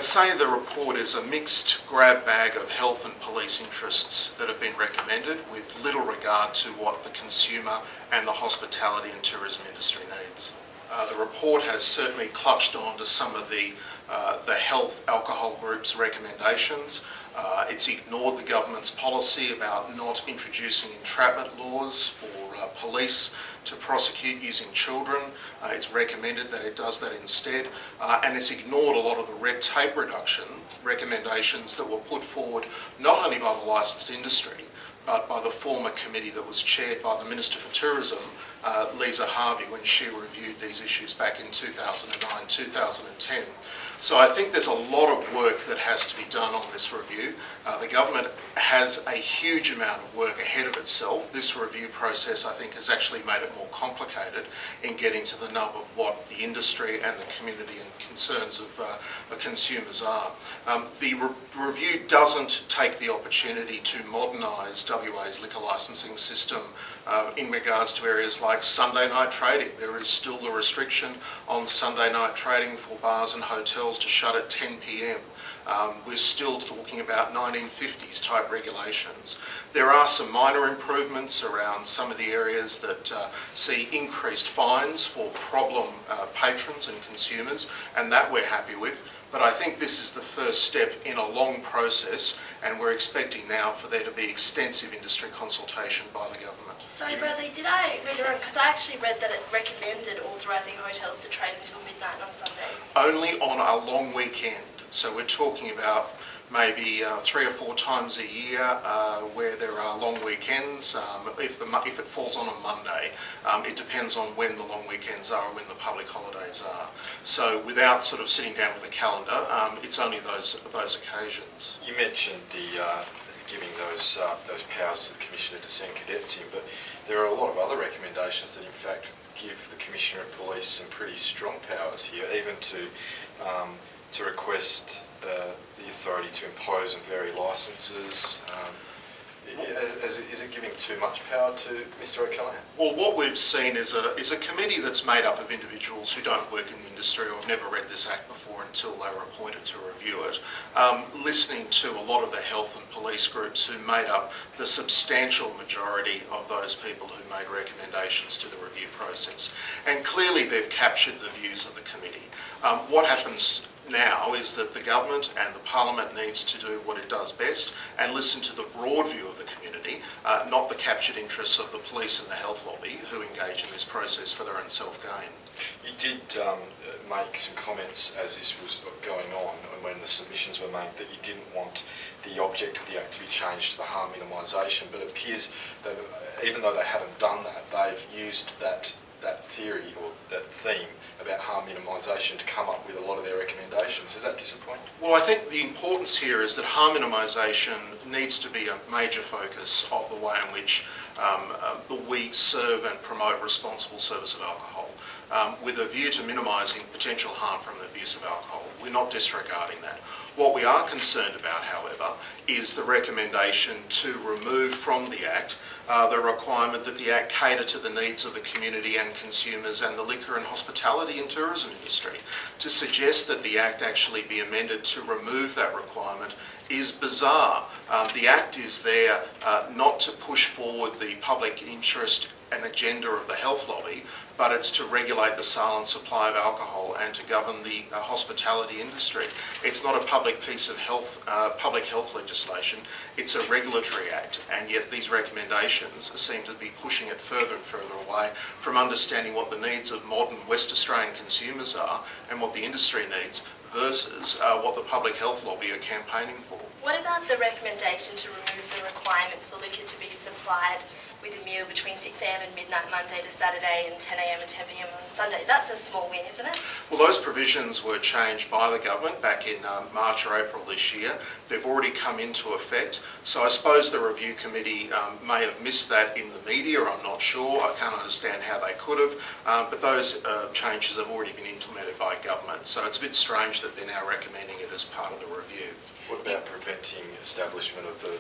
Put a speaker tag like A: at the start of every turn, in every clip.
A: I'd say the report is a mixed grab bag of health and police interests that have been recommended with little regard to what the consumer and the hospitality and tourism industry needs. The report has certainly clutched on to some of the health alcohol group's recommendations. It's ignored the government's policy about not introducing entrapment laws for police to prosecute using children. It's recommended that it does that instead, and it's ignored a lot of the red tape reduction recommendations that were put forward not only by the licensed industry but by the former committee that was chaired by the Minister for Tourism, Lisa Harvey, when she reviewed these issues back in 2009-2010. So I think there's a lot of work that has to be done on this review. The government has a huge amount of work ahead of itself. This review process, I think, has actually made it more complicated in getting to the nub of what the industry and the community and concerns of the consumers are. The review doesn't take the opportunity to modernise WA's liquor licensing system in regards to areas like Sunday night trading. There is still the restriction on Sunday night trading for bars and hotels to shut at 10 p.m. We're still talking about 1950s type regulations. There are some minor improvements around some of the areas that see increased fines for problem patrons and consumers, and that we're happy with. But I think this is the first step in a long process, and we're expecting now for there to be extensive industry consultation by the government.
B: Sorry, Bradley, did I read it wrong? Because I actually read that it recommended authorising hotels to trade until midnight on Sundays.
A: Only on a long weekend. So we're talking about maybe 3 or 4 times a year where there are long weekends. If it falls on a Monday, it depends on when the long weekends are or when the public holidays are. So without sort of sitting down with a calendar, it's only those occasions.
C: You mentioned the giving those powers to the Commissioner to send cadets in, but there are a lot of other recommendations that in fact give the Commissioner of Police some pretty strong powers here, even to request the authority to impose and vary licences. Is it giving too much power to Mr O'Callaghan?
A: Well, what we've seen is a committee that's made up of individuals who don't work in the industry or have never read this Act before until they were appointed to review it, listening to a lot of the health and police groups who made up the substantial majority of those people who made recommendations to the review process. And clearly they've captured the views of the committee. What happens now is that the government and the parliament needs to do what it does best and listen to the broad view of the community, not the captured interests of the police and the health lobby who engage in this process for their own self-gain.
C: You did make some comments as this was going on and when the submissions were made that you didn't want the object of the Act to be changed to the harm minimisation, but it appears that even though they haven't done that, they've used that theory or that theme about harm minimisation to come up with a lot of their recommendations. Is that disappointing?
A: Well, I think the importance here is that harm minimisation needs to be a major focus of the way in which we serve and promote responsible service of alcohol, with a view to minimising potential harm from the abuse of alcohol. We're not disregarding that. What we are concerned about, however, is the recommendation to remove from the Act the requirement that the Act cater to the needs of the community and consumers and the liquor and hospitality and tourism industry. To suggest that the Act actually be amended to remove that requirement is bizarre. The Act is there not to push forward the public interest and agenda of the health lobby, but it's to regulate the sale and supply of alcohol and to govern the hospitality industry. It's not a public piece of public health legislation, it's a regulatory act, and yet these recommendations seem to be pushing it further and further away from understanding what the needs of modern West Australian consumers are and what the industry needs versus what the public health lobby are campaigning for.
B: What about the recommendation to remove the requirement for liquor to be supplied with a meal between 6 a.m. and midnight Monday to Saturday and 10 a.m. and 10 p.m. on Sunday? That's a small win, isn't it?
A: Well, those provisions were changed by the government back in March or April this year. They've already come into effect. So I suppose the review committee may have missed that in the media, I'm not sure. I can't understand how they could have. But those changes have already been implemented by government. So it's a bit strange that they're now recommending it as part of the review.
C: What about preventing establishment of the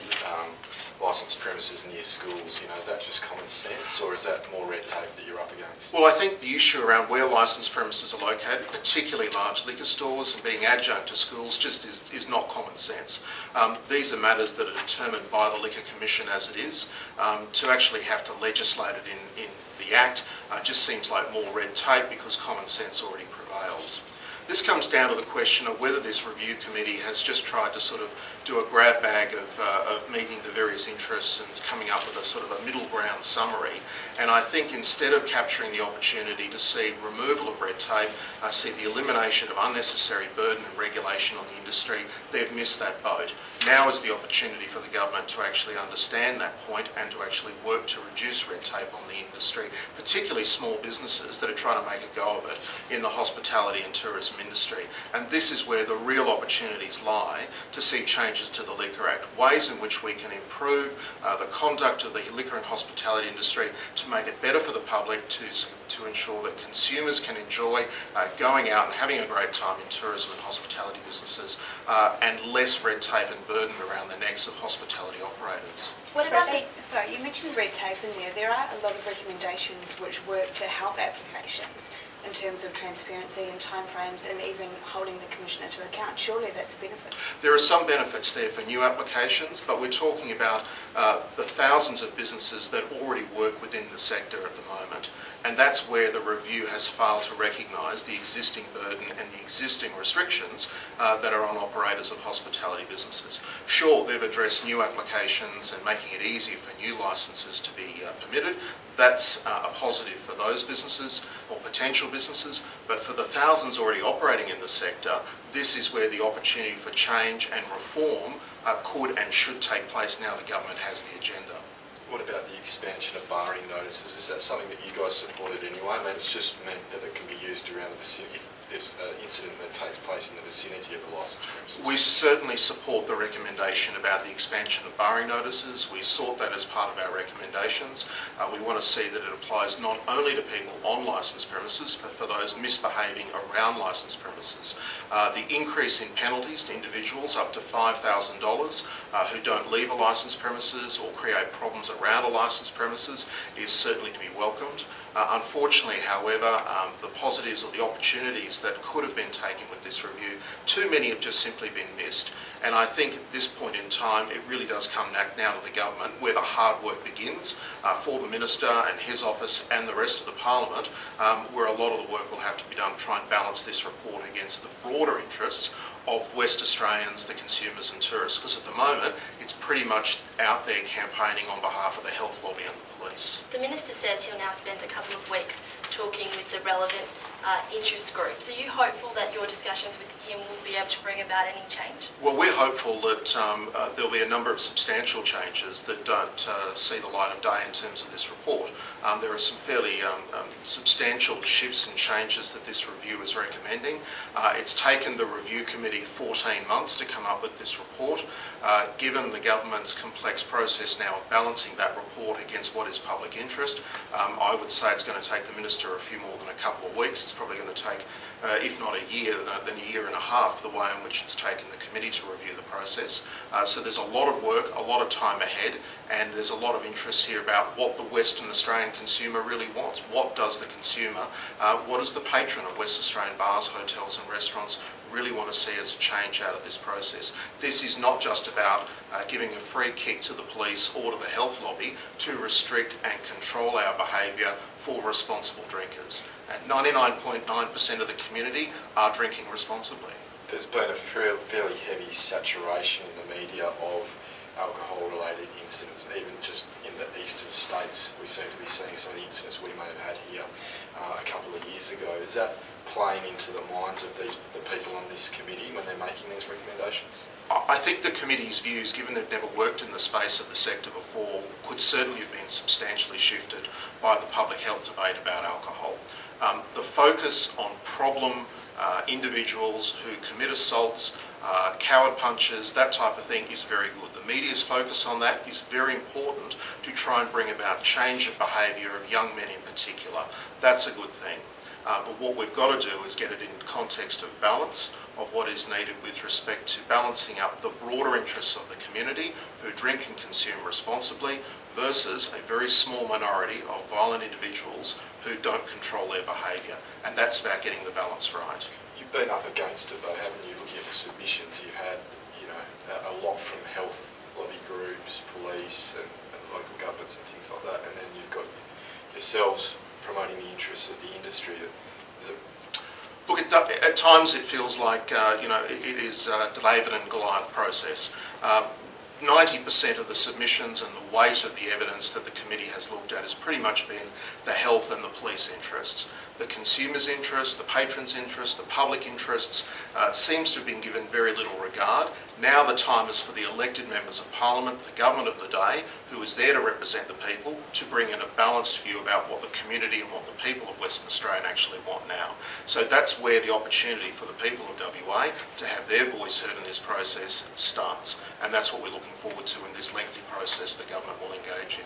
C: licensed premises near schools? You know, is that just common sense, or is that more red tape that you're up against?
A: Well, I think the issue around where licensed premises are located, particularly large liquor stores and being adjunct to schools, just is not common sense. These are matters that are determined by the Liquor Commission as it is. To actually have to legislate it in the Act just seems like more red tape because common sense already prevails. This comes down to the question of whether this review committee has just tried to sort of do a grab bag of meeting the various interests and coming up with a sort of a middle ground summary. And I think instead of capturing the opportunity to see removal of red tape, see the elimination of unnecessary burden and regulation on the industry, they've missed that boat. Now is the opportunity for the government to actually understand that point and to actually work to reduce red tape on the industry, particularly small businesses that are trying to make a go of it in the hospitality and tourism industry. And this is where the real opportunities lie to see changes to the Liquor Act, ways in which we can improve the conduct of the liquor and hospitality industry to make it better for the public, to ensure that consumers can enjoy going out and having a great time in tourism and hospitality businesses, and less red tape and burden around the necks of hospitality operators.
B: What about the...
D: Sorry, you mentioned red tape in there. There are a lot of recommendations which work to help applications in terms of transparency and timeframes and even holding the Commissioner to account. Surely that's a benefit.
A: There are some benefits there for new applications, but we're talking about the thousands of businesses that already work within the sector at the moment. And that's where the review has failed to recognise the existing burden and the existing restrictions that are on operators of hospitality businesses. Sure, they've addressed new applications and making it easier for new licences to be permitted. That's a positive for those businesses or potential businesses, but for the thousands already operating in the sector, this is where the opportunity for change and reform could and should take place now the government has the agenda.
C: What about the expansion of barring notices? Is that something that you guys supported anyway? I mean, it's just meant that it can be used around the vicinity, if there's an incident that takes place in the vicinity of the licensed premises.
A: We certainly support the recommendation about the expansion of barring notices. We sought that as part of our recommendations. We want to see that it applies not only to people on licensed premises, but for those misbehaving around licensed premises. The increase in penalties to individuals up to $5,000 who don't leave a licensed premises or create problems around a licensed premises is certainly to be welcomed. Unfortunately, however, the positives or the opportunities that could have been taken with this review, too many have just simply been missed. And I think at this point in time, it really does come now to the government where the hard work begins for the Minister and his office and the rest of the Parliament, where a lot of the work will have to be done to try and balance this report against the broader interests of West Australians, the consumers and tourists, because at the moment it's pretty much out there campaigning on behalf of the health lobby and the police.
B: The Minister says he'll now spend a couple of weeks talking with the relevant interest groups. Are you hopeful that your discussions with him will be able to bring about any change?
A: Well, we're hopeful that there'll be a number of substantial changes that don't see the light of day in terms of this report. There are some fairly substantial shifts and changes that this review is recommending. It's taken the review committee 14 months to come up with this report. Given the government's complex process now of balancing that report against what is public interest, I would say it's going to take the Minister a few more than a couple of weeks. It's probably going to take, if not a year, then a year and a half, the way in which it's taken the committee to review the process. So there's a lot of work, a lot of time ahead, and there's a lot of interest here about what the Western Australian consumer really wants. What does the consumer, what does the patron of West Australian bars, hotels and restaurants really want to see as a change out of this process? This is not just about giving a free kick to the police or to the health lobby to restrict and control our behaviour for responsible drinkers. And 99.9% of the community are drinking responsibly.
C: There's been a fairly heavy saturation in the media of alcohol-related incidents, even just in the eastern states. We seem to be seeing some of the incidents we may have had here a couple of years ago. Is that playing into the minds of the people on this committee when they're making these recommendations?
A: I think the committee's views, given they've never worked in the space of the sector before, could certainly have been substantially shifted by the public health debate about alcohol. The focus on problem individuals who commit assaults, coward punches, that type of thing is very good. The media's focus on that is very important to try and bring about change of behaviour of young men in particular. That's a good thing. But what we've got to do is get it in context of balance of what is needed with respect to balancing up the broader interests of the community who drink and consume responsibly versus a very small minority of violent individuals who don't control their behaviour. And that's about getting the balance right.
C: You've been up against it though, haven't you? Looking at the submissions, you've had, you know, a lot from health lobby groups, police and local governments and things like that, and then you've got yourselves promoting the interests of the industry. Is it?
A: Look, at times it feels like, it is a David and Goliath process. 90% of the submissions and the weight of the evidence that the committee has looked at has pretty much been the health and the police interests. The consumers' interests, the patrons' interests, the public interests seems to have been given very little regard. Now the time is for the elected members of Parliament, the government of the day, who is there to represent the people, to bring in a balanced view about what the community and what the people of Western Australia actually want now. So that's where the opportunity for the people of WA to have their voice heard in this process starts. And that's what we're looking forward to in this lengthy process the government will engage in.